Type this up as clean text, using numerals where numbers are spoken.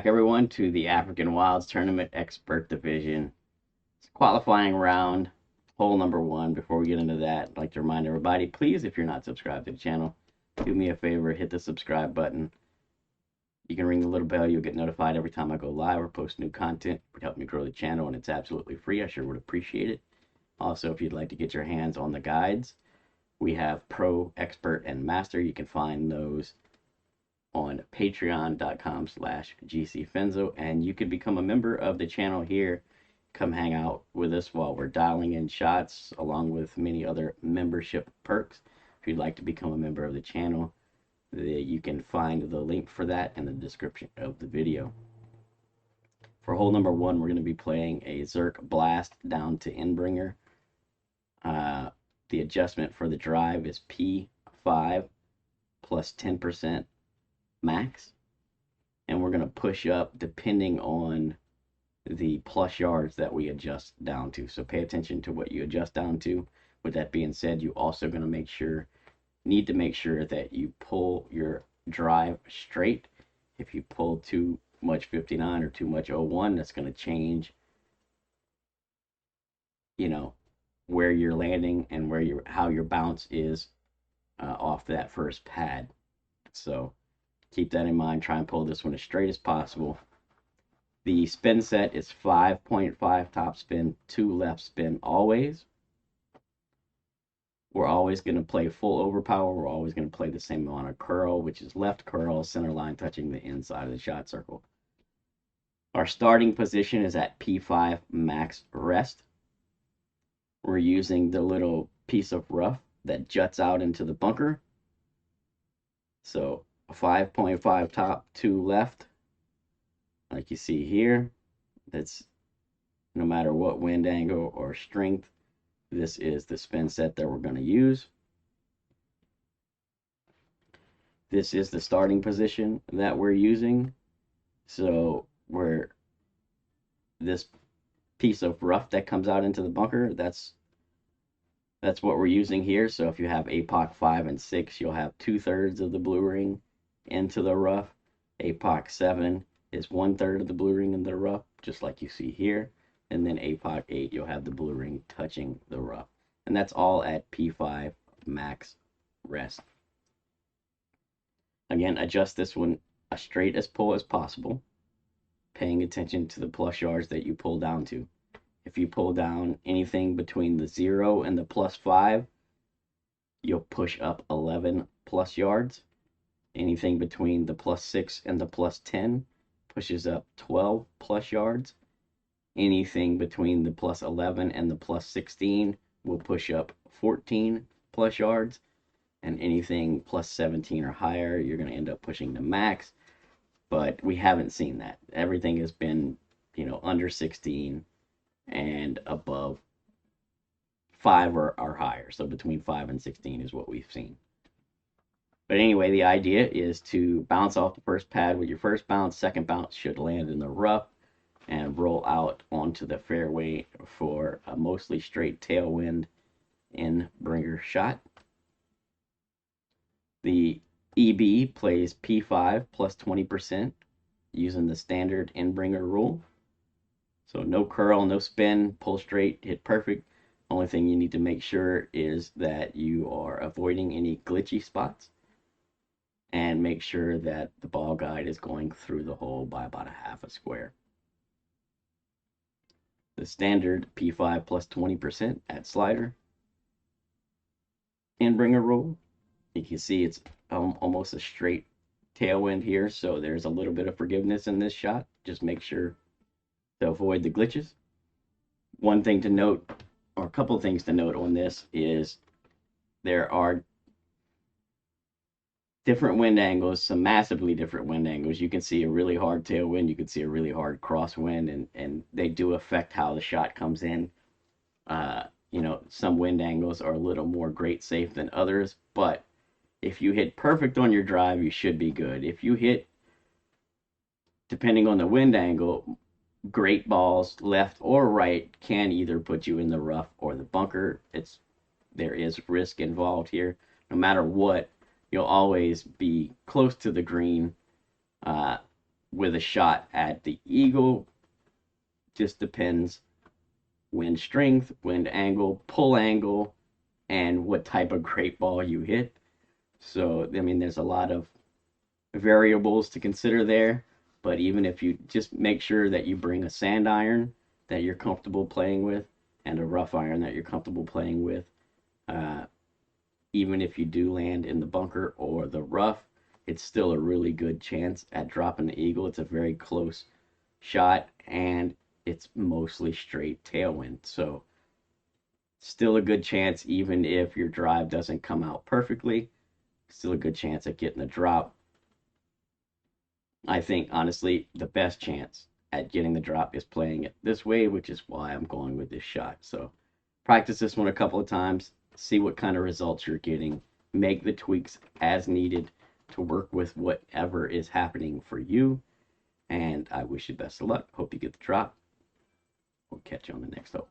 back, everyone, to the African Wilds Tournament Expert Division. It's qualifying round, hole number one. Before we get into that, I'd like to remind everybody, please, if you're not subscribed to the channel, do me a favor, hit the subscribe button. You can ring the little bell. You'll get notified every time I go live or post new content. It would help me grow the channel, and it's absolutely free. I sure would appreciate it. Also, if you'd like to get your hands on the guides, we have Pro, Expert, and Master. You can find those on patreon.com/gcfenzo, and you can become a member of the channel here. Come hang out with us while we're dialing in shots, along with many other membership perks. If you'd like to become a member of the channel, you can find the link for that in the description of the video. For hole number one, we're going to be playing a Zerk Blast down to Endbringer. The adjustment for the drive is P5 plus 10% max, and we're going to push up depending on the plus yards that we adjust down to. So pay attention to what you adjust down to. With that being said, you also going to need to make sure that you pull your drive straight. If you pull too much 59 or too much 01, that's going to change, where you're landing and how your bounce is off that first pad. So keep that in mind. Try and pull this one as straight as possible. The spin set is 5.5 top spin, 2 left spin always. We're always going to play full overpower. We're always going to play the same amount of curl, which is left curl, center line touching the inside of the shot circle. Our starting position is at P5 max rest. We're using the little piece of rough that juts out into the bunker. So 5.5 top, 2 left, like you see here. That's no matter what wind angle or strength, this is the spin set that we're going to use. This is the starting position that we're using. So this piece of rough that comes out into the bunker, that's what we're using here. So if you have APOC 5 and 6, you'll have 2/3 of the blue ring into the rough. APOC 7 is 1/3 of the blue ring in the rough, just like you see here. And then APOC 8, you'll have the blue ring touching the rough. And that's all at P5 max rest. Again, adjust this one as straight as pull as possible, paying attention to the plus yards that you pull down to. If you pull down anything between the 0 and the +5, you'll push up 11 plus yards. Anything between the +6 and the +10 pushes up 12 plus yards. Anything between the +11 and the +16 will push up 14 plus yards. And anything +17 or higher, you're going to end up pushing the max. But we haven't seen that. Everything has been, under 16 and above 5 or higher. So between 5 and 16 is what we've seen. But anyway, the idea is to bounce off the first pad with your first bounce. Second bounce should land in the rough and roll out onto the fairway for a mostly straight tailwind Endbringer shot. The EB plays P5 plus 20% using the standard Endbringer rule. So no curl, no spin, pull straight, hit perfect. Only thing you need to make sure is that you are avoiding any glitchy spots, and make sure that the ball guide is going through the hole by about a half a square. The standard P5 plus 20% at slider Endbringer rule. You can see it's almost a straight tailwind here, so there's a little bit of forgiveness in this shot. Just make sure to avoid the glitches. One thing to note, or a couple things to note on this, is there are different wind angles, some massively different wind angles. You can see a really hard tailwind, you can see a really hard crosswind, and they do affect how the shot comes in. Some wind angles are a little more great safe than others, but if you hit perfect on your drive, you should be good. If you hit, depending on the wind angle, great balls left or right can either put you in the rough or the bunker. There is risk involved here. No matter what, you'll always be close to the green with a shot at the eagle, just depends wind strength, wind angle, pull angle, and what type of great ball you hit. So, I mean, there's a lot of variables to consider there. But even if you just make sure that you bring a sand iron that you're comfortable playing with and a rough iron that you're comfortable playing with, uh, even if you do land in the bunker or the rough, it's still a really good chance at dropping the eagle. It's a very close shot and it's mostly straight tailwind. So still a good chance, even if your drive doesn't come out perfectly, still a good chance at getting the drop. I think, honestly, the best chance at getting the drop is playing it this way, which is why I'm going with this shot. So practice this one a couple of times, see what kind of results you're getting, make the tweaks as needed to work with whatever is happening for you. And I wish you best of luck. Hope you get the drop. We'll catch you on the next hole.